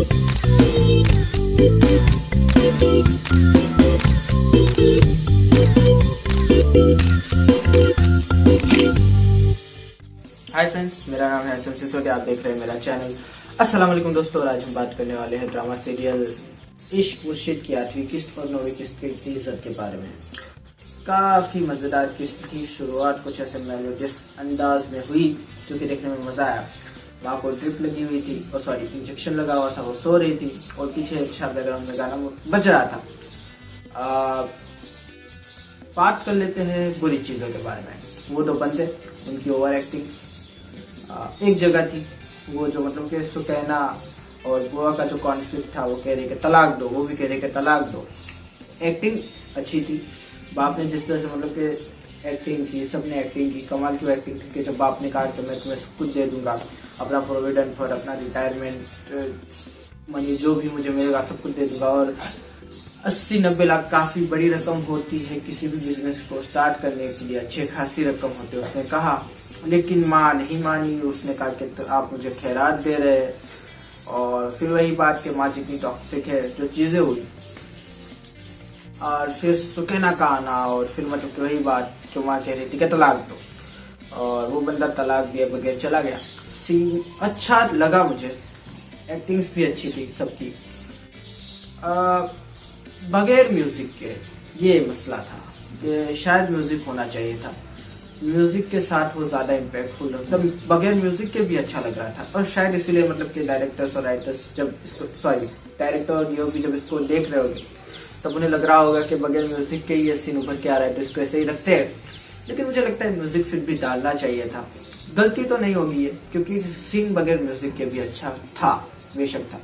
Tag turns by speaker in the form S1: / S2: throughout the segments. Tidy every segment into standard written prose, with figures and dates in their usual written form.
S1: Hi friends, मेरा नाम है एसएम सिसोदिया। आप देख रहे हैं मेरा चैनल। अस्सलाम वालेकुम दोस्तों। और आज हम बात करने वाले हैं ड्रामा सीरियल इश्क मुर्शिद की 8वीं किस्त और 9वीं किस्त के टीजर के बारे में। काफ़ी मज़ेदार किस्त की शुरुआत कुछ ऐसे मेलोडियस अंदाज में हुई जो कि देखने में मज़ा आया। वहाँ को ड्रिप लगी हुई थी और सॉरी इंजेक्शन लगा हुआ था, वो सो रही थी और पीछे अच्छा बैकग्राउंड में गाना बज रहा था। बात कर लेते हैं बुरी चीज़ों के बारे में। वो दो बंदे, उनकी ओवर एक्टिंग एक जगह थी। वो जो मतलब कि सुकैना और बुआ का जो कॉन्फ्लिक्ट था, वो कह रहे कि तलाक दो, वो भी कह रहे कि तलाक दो। एक्टिंग अच्छी थी। बाप ने जिस तरह से मतलब कि एक्टिंग की, सबने एक्टिंग की, कमाल की एक्टिंग थी कि जब बाप ने कहा कि मैं तुम्हें सब कुछ दे दूंगा, अपना प्रोविडेंट फंड, अपना रिटायरमेंट मनी, जो भी मुझे मिलेगा सब कुछ दे दूंगा। और 80-90 लाख काफ़ी बड़ी रकम होती है किसी भी बिजनेस को स्टार्ट करने के लिए, अच्छे खासी रकम होती है, उसने कहा। लेकिन माँ नहीं मानी। उसने कहा कि तो आप मुझे खैरात दे रहे हैं। और फिर वही बात कि माँ जितनी टॉक्सिक है, जो चीज़ें हुई। और फिर सुकैना का आना और फिर मतलब कि वही बात जो माँ कह रही थी कि तलाक दो, और वो बंदा तलाक दिए बगैर चला गया। सीन अच्छा लगा मुझे, एक्टिंग्स भी अच्छी थी सबकी। बगैर म्यूज़िक के ये मसला था कि शायद म्यूज़िक होना चाहिए था। म्यूज़िक के साथ वो ज़्यादा इम्पैक्टफुल लगता, बगैर म्यूज़िक के भी अच्छा लग रहा था। और शायद इसीलिए मतलब कि डायरेक्टर्स और राइटर्स जब इसको डायरेक्टर और डीओपी जब इसको देख रहे होंगे तब उन्हें लग रहा होगा कि बगैर म्यूज़िक के ये सीन उभर के आ रहा है तो इसको ऐसे ही रखते हैं। लेकिन मुझे लगता है म्यूज़िक फिर भी डालना चाहिए था। गलती तो नहीं होगी ये, क्योंकि सीन बगैर म्यूज़िक के भी अच्छा था, बेशक था।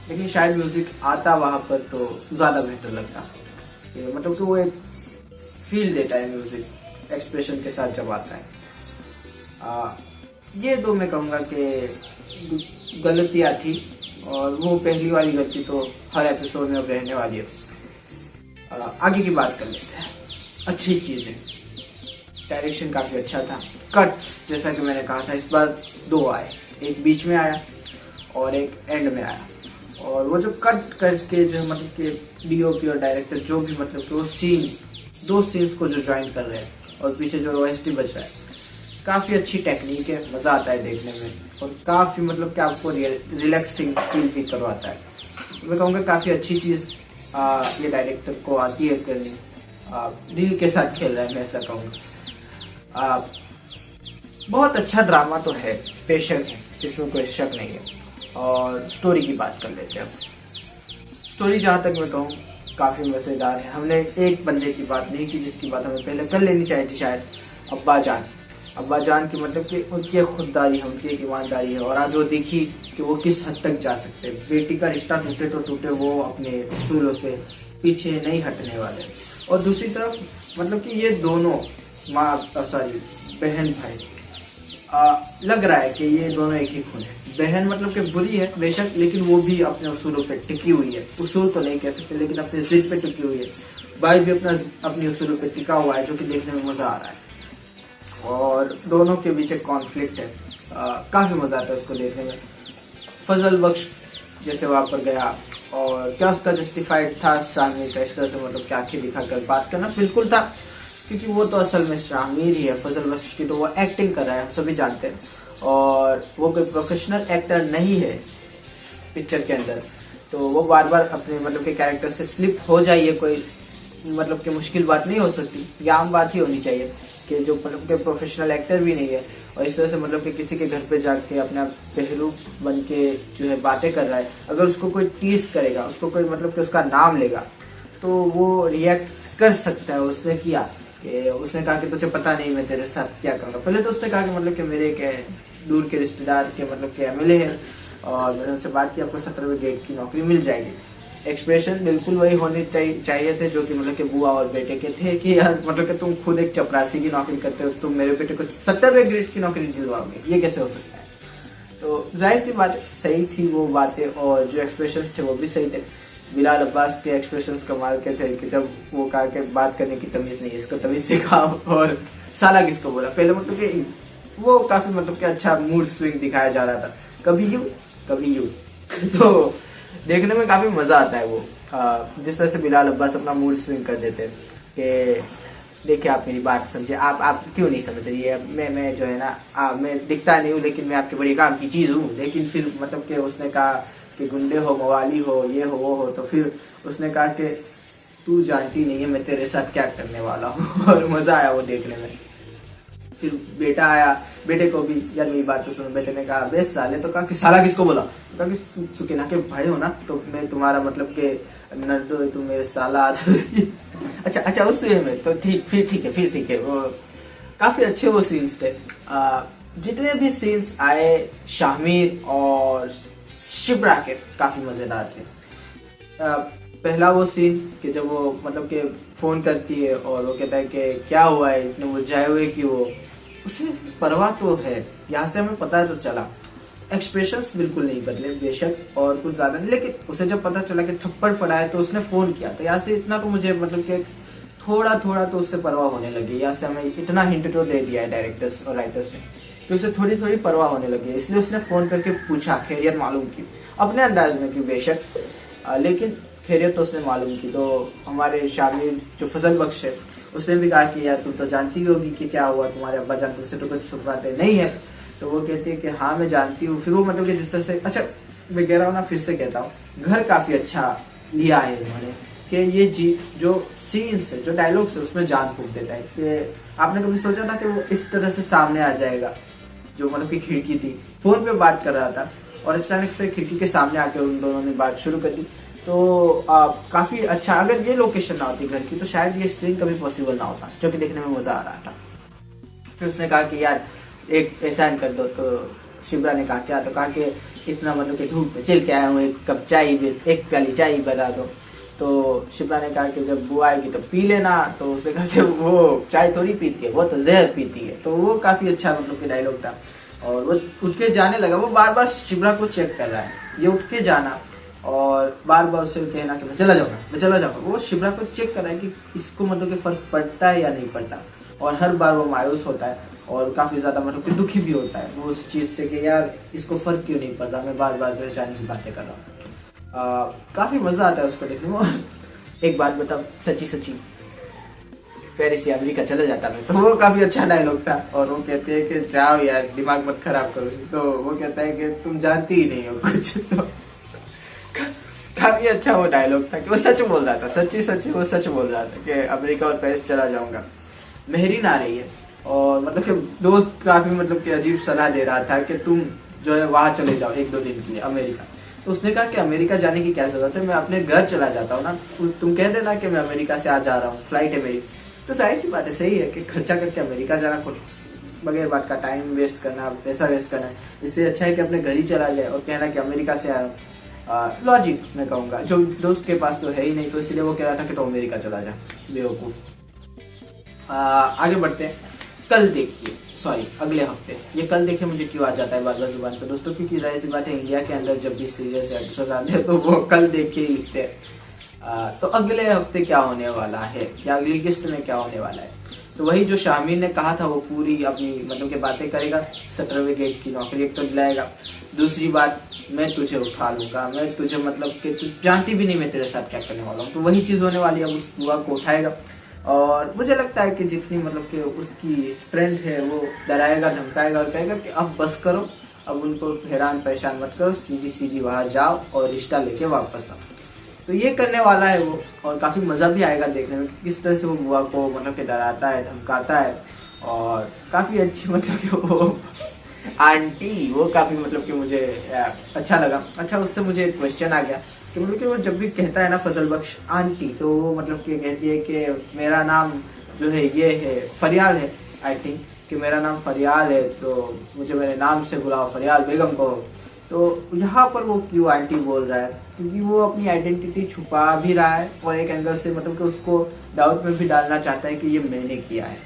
S1: लेकिन शायद म्यूज़िक आता वहाँ पर तो ज़्यादा बेहतर लगता। मतलब कि वो एक फील देता है म्यूज़िक एक्सप्रेशन के साथ जब आता है। ये दो मैं कहूँगा कि गलतियाँ थी, और वो पहली वाली गलती तो हर एपिसोड में अब रहने वाली है। आगे की बात कर लेते हैं। अच्छी चीज़ें, डायरेक्शन काफ़ी अच्छा था। कट्स जैसा कि मैंने कहा था, इस बार 2 आए, एक बीच में आया और एक एंड में आया। और वो जो कट करके जो मतलब कि डीओपी और डायरेक्टर जो भी मतलब कि वो सीन, 2 सीन्स को जो ज्वाइन कर रहे हैं और पीछे जो ओएसटी बज रहा है, काफ़ी अच्छी टेक्निक है, मज़ा आता है देखने में। और काफ़ी मतलब कि आपको रिलैक्सिंग फील भी करवाता है। मैं कहूँगा काफ़ी अच्छी चीज़ ये डायरेक्टर को आती है करनी। दिल के साथ खेल रहा है, मैं ऐसा कहूँगा। बहुत अच्छा ड्रामा तो है, बेशक है, इसमें कोई शक नहीं है। और स्टोरी की बात कर लेते हैं अब। स्टोरी जहाँ तक मैं कहूँ काफ़ी मज़ेदार है। हमने एक बंदे की बात नहीं की जिसकी बात हमें पहले कर लेनी चाहिए थी, शायद अब्बा जान की मतलब कि उनकी एक खुददारी है, उनकी एक ईमानदारी है। और आज वो देखी कि वो किस हद तक जा सकते हैं। बेटी का रिश्ता टूटे तो टूटे, वो अपने उसूलों से पीछे नहीं हटने वाले। और दूसरी तरफ मतलब कि ये दोनों बहन भाई, लग रहा है कि ये दोनों एक ही खून है। बहन मतलब कि बुरी है बेशक, लेकिन वो भी अपने उसूलों पे टिकी हुई है। उसूल तो नहीं कह सकते, लेकिन अपने जिद पे टिकी हुई है। भाई भी अपनी उसूलों पे टिका हुआ है, जो कि देखने में मज़ा आ रहा है। और दोनों के बीच एक कॉन्फ्लिक्ट है, काफ़ी मज़ा आता है उसको देखने में। फजल बख्श जैसे वहाँ पर गया, और क्या उसका जस्टिफाइड था शामिर का इस तरह से मतलब क्या आंखें दिखाकर बात करना? बिल्कुल था, क्योंकि वो तो असल में शामिर ही है। फजल बख्श की तो वो एक्टिंग कर रहा है, हम सभी जानते हैं। और वो कोई प्रोफेशनल एक्टर नहीं है पिक्चर के अंदर, तो वो बार बार अपने मतलब के कैरेक्टर से स्लिप हो जाइए, कोई मतलब कि मुश्किल बात नहीं हो सकती। ये आम बात ही होनी चाहिए कि जो मतलब के प्रोफेशनल एक्टर भी नहीं है और इस तरह से मतलब कि किसी के घर पे जाके अपना पहलू बन के जो है बातें कर रहा है, अगर उसको कोई टीज करेगा, उसको कोई मतलब कि उसका नाम लेगा, तो वो रिएक्ट कर सकता है। उसने किया कि उसने कहा कि तुझे पता नहीं मैं तेरे साथ क्या करूँगा। पहले तो उसने कहा कि मतलब कि मेरे एक दूर के रिश्तेदार के मतलब कि एमएलए हैं और मैंने उनसे बात की, आपको 17वें ग्रेड की नौकरी मिल जाएगी। एक्सप्रेशन बिल्कुल वही होने चाहिए थे जो कि मतलब कि बुआ और बेटे के थे कि यार मतलब कि तुम खुद एक चपरासी की नौकरी करते हो, तुम मेरे बेटे को 17वें ग्रेड की नौकरी दिलवाओगे, ये कैसे हो सकता है? तो जाहिर सी बात सही थी वो बातें, और जो एक्सप्रेशंस थे वो भी सही थे। बिलाल अब्बास के एक्सप्रेशंस कमाल के थे कि जब वो कहा कि बात करने की तमीज़ नहीं है, इसको तमीज़ सिखाओ, और साला किसको बोला। पहले मतलब कि वो काफ़ी मतलब कि अच्छा मूड स्विंग दिखाया जा रहा था, कभी यूँ कभी यूँ। तो देखने में काफी मजा आता है वो। जिस तरह से बिलाल अब्बास अपना मूड स्विंग कर देते हैं कि देखिए आप मेरी बात समझे, आप क्यों नहीं समझ रही है, मैं जो है ना मैं दिखता नहीं हूँ लेकिन मैं आपके बड़े काम की चीज हूँ। लेकिन फिर मतलब कि उसने कहा कि गुंडे हो, मवाली हो, ये हो वो हो, तो फिर उसने कहा कि तू जानती नहीं है मैं तेरे साथ क्या करने वाला हूँ। और मजा आया वो देखने में। फिर बेटा आया, बेटे को भी यार मेरी बात तो सुनो। बेटे ने कहा बे साले, तो कहा कि साला किसको बोला, तो कहा कि सुकेना के भाई हो ना, तो मैं तुम्हारा मतलब के नड्डो तुम मेरे साला। अच्छा उस वे में तो फिर ठीक है वो काफी अच्छे वो सीन्स थे। जितने भी सीन्स आए शामिर और शिप्रा के काफी मजेदार थे। पहला वो सीन कि जब वो मतलब के फोन करती है और वो कहता है कि क्या हुआ है, इतने मुरझाए हुए क्यों हो। उसे परवाह तो है, यहाँ से हमें पता तो चला। एक्सप्रेशंस बिल्कुल नहीं बदले बेशक और कुछ ज्यादा नहीं, लेकिन उसे जब पता चला कि थप्पड़ पड़ा है तो उसने फोन किया। तो यहाँ से इतना तो मुझे मतलब कि थोड़ा तो उससे परवाह होने लगी। यहाँ से हमें इतना हिंट तो दे दिया है डायरेक्टर्स और राइटर्स ने कि उसे थोड़ी परवाह होने लगी, इसलिए उसने फोन करके पूछा, खैरियत मालूम की, अपने अंदाज में की बेशक, लेकिन खैरियत तो उसने मालूम की। तो हमारे शामिर जो फजल बख्श है उसने भी कहा कि यार तुम तो जानती होगी कि क्या हुआ, तुम्हारे अब्बा जान तुमसे तो कुछ छुपाते नहीं है। तो वो कहती है कि हाँ मैं जानती हूँ। फिर वो मतलब कि जिस तरह से, अच्छा मैं कह रहा हूँ ना, फिर से कहता हूँ, घर काफी अच्छा लिया है इन्होंने कि ये जी जो सीन्स है, जो डायलॉग्स है, उसमें जान फूंक देता है। कि आपने कभी सोचा था कि वो इस तरह से सामने आ जाएगा, जो मतलब की खिड़की थी, फोन पे बात कर रहा था और अचानक से खिड़की के सामने आके उन दोनों ने बात शुरू कर दी। तो काफी अच्छा, अगर ये लोकेशन ना होती घर की तो शायद ये सीन कभी पॉसिबल ना होता, जो कि देखने में मजा आ रहा था। फिर उसने कहा कि यार एक एहसान कर दो। तो शिप्रा ने कहा क्या, तो कहा कि इतना मतलब कि धूप में चल के आया हूँ, एक कप चाय, एक प्याली चाय बना दो। तो शिप्रा ने कहा कि जब वो आएगी तो पी लेना। तो उसने कहा कि वो चाय थोड़ी पीती है, वो तो जहर पीती है। तो वो काफी अच्छा मतलब कि डायलॉग था। और वो उठ के जाने लगा, वो बार बार शिप्रा को चेक कर रहा है, ये उठ के जाना और बार बार उसे कहना कि मैं चला जाऊंगा। वो शिप्रा को चेक कर रहा है कि इसको मतलब कि फर्क पड़ता है या नहीं पड़ता। और हर बार वो मायूस होता है और काफी ज्यादा मतलब कि दुखी भी होता है वो उस चीज से कि यार इसको फर्क क्यों नहीं पड़ रहा, मैं बार बार जो है जाने की बातें कर रहा हूँ। काफी मजा आता है उसको देखने में। और एक बात बताओ, सच्ची फेरिस से अमेरिका चला जाता मैं, तो वो काफी अच्छा डायलॉग था। और वो कहते हैं कि जाओ यार दिमाग मत खराब करो। तो वो कहता है कि तुम जानती ही नहीं हो कुछ। तो काफी अच्छा वो डायलॉग था कि वो सच बोल रहा था, सच्ची वो सच बोल रहा था कि अमेरिका और पेरिस चला जाऊंगा। मेहरीन आ रही है और मतलब कि दोस्त काफी मतलब कि अजीब सलाह दे रहा था कि तुम जो है वहां चले जाओ 1-2 दिन के लिए अमेरिका। तो उसने कहा कि अमेरिका जाने की क्या जरूरत है, मैं अपने घर चला जाता हूँ ना, तुम कह देना कि मैं अमेरिका से आ जा रहा हूँ, फ्लाइट है मेरी। तो जाहिर सी बात है, सही है कि खर्चा करके अमेरिका जाना खुद बगैर बात का टाइम वेस्ट करना, पैसा वेस्ट करना, इससे अच्छा है कि अपने घर ही चला जाए और कहना कि अमेरिका से आया। लॉजिक मैं कहूँगा, जो दोस्त के पास तो है ही नहीं, तो इसलिए वो कह रहा था कि तो अमेरिका चला जा, बेवकूफ। आगे बढ़ते हैं। कल देखिए, सॉरी अगले हफ्ते, ये कल देखिए मुझे क्यों आ जाता है बार बार जुबान पे दोस्तों, क्योंकि जाहिर सी बात है इंडिया के अंदर जब भी सीरियस एपिसोड आते हैं तो वो कल देख के ही लिखते हैं। तो अगले हफ्ते क्या होने वाला है या अगली किस्त में क्या होने वाला है, तो वही जो शामिर ने कहा था वो पूरी अपनी मतलब की बातें करेगा। 17वें गेट की नौकरी एक तो दिलाएगा, दूसरी बात मैं तुझे उठा लूंगा, मैं तुझे मतलब कि तू जानती भी नहीं मैं तेरे साथ क्या करने वाला हूँ, तो वही चीज होने वाली है। अब उस बुआ को उठाएगा और मुझे लगता है कि जितनी मतलब कि उसकी स्ट्रेंथ है वो डराएगा, धमकाएगा और कहेगा कि अब बस करो, अब उनको हैरान परेशान मत करो, सीधी वहां जाओ और रिश्ता लेके वापस आओ। तो ये करने वाला है वो, और काफी मजा भी आएगा देखने में किस तरह से वो बुआ को मतलब कि डराता है, धमकाता है। और काफी अच्छी मतलब कि वो आंटी, वो काफी मतलब कि मुझे अच्छा लगा। अच्छा, उससे मुझे एक क्वेश्चन आ गया कि मतलब कि वो जब भी कहता है ना फजल बख्श आंटी, तो वो मतलब कि कहती है कि मेरा नाम जो है ये है फरियाल है, आई थिंक कि मेरा नाम फरियाल है, तो मुझे मेरे नाम से बुलाओ, फरियाल बेगम को। तो यहाँ पर वो क्यों आंटी बोल रहा है, क्योंकि वो अपनी आइडेंटिटी छुपा भी रहा है और एक एंगल से मतलब कि उसको डाउट में भी डालना चाहता है कि ये मैंने किया है।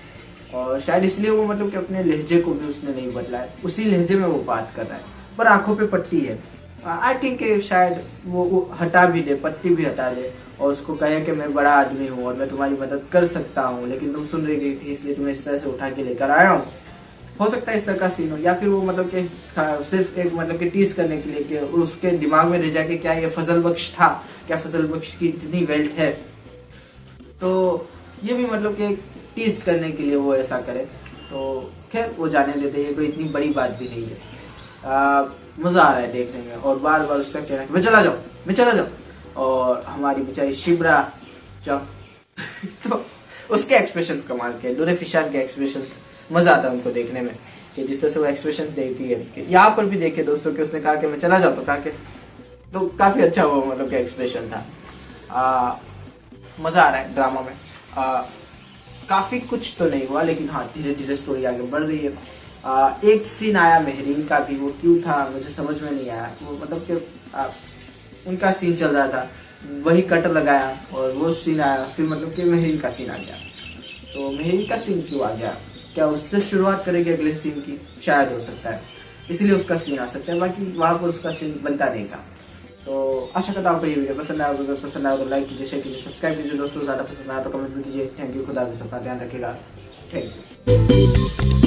S1: और शायद इसलिए वो मतलब कि अपने लहजे को भी उसने नहीं बदला है, उसी लहजे में वो बात कर रहा है, पर आंखों पे पट्टी है। आई थिंक शायद वो हटा भी दे, पट्टी भी हटा दे और उसको कहे कि मैं बड़ा आदमी हूँ और मैं तुम्हारी मदद कर सकता हूँ, लेकिन तुम सुन रही थी इसलिए तुम्हें इस तरह से उठा के लेकर आया हूँ। हो सकता है इस तरह का सीन हो, या फिर वो मतलब कि सिर्फ एक मतलब कि टीज करने के लिए कि उसके दिमाग में रह जाए कि क्या ये फजल बख्श था, क्या फजल बख्श की इतनी वेल्थ है, तो ये भी मतलब कि टीज करने के लिए वो ऐसा करे। तो खैर वो जाने देते, ये कोई इतनी बड़ी बात भी नहीं है। मज़ा आ रहा है देखने में, और बार बार उसका कहना कि मैं चला जाऊँ, और हमारी बेचारी शिब्रा जब तो उसके एक्सप्रेशन कमाल के, नूरे फिशार के एक्सप्रेशन मज़ा आता है उनको देखने में, कि जिस तरह से वो एक्सप्रेशन देती है। यहाँ पर भी देखे दोस्तों कि उसने कहा कि मैं चला जाऊँ, तो कहा कि तो काफ़ी अच्छा वो मतलब कि एक्सप्रेशन था। मज़ा आ रहा है ड्रामा में। काफ़ी कुछ तो नहीं हुआ, लेकिन हाँ धीरे धीरे स्टोरी आगे बढ़ रही है। एक सीन आया मेहरीन का भी, वो क्यों था मुझे समझ में नहीं आया। वो मतलब कि उनका सीन चल रहा था, वही कट लगाया और वो सीन आया, फिर मतलब कि मेहरीन का सीन आ गया। तो मेहरीन का सीन क्यों आ गया, क्या उससे शुरुआत करेगी अगले सीन की? शायद हो सकता है, इसलिए उसका सीन आ सकता है, बाकी वहाँ पर उसका सीन बनता नहीं था। तो आशा करता हूँ आपको ये वीडियो पसंद आया। अगर पसंद आया तो लाइक कीजिए, शेयर कीजिए, सब्सक्राइब कीजिए दोस्तों। ज़्यादा पसंद आया तो कमेंट भी कीजिए। थैंक यू, खुदा हाफिज़, अपना ध्यान रखिएगा। Thank you.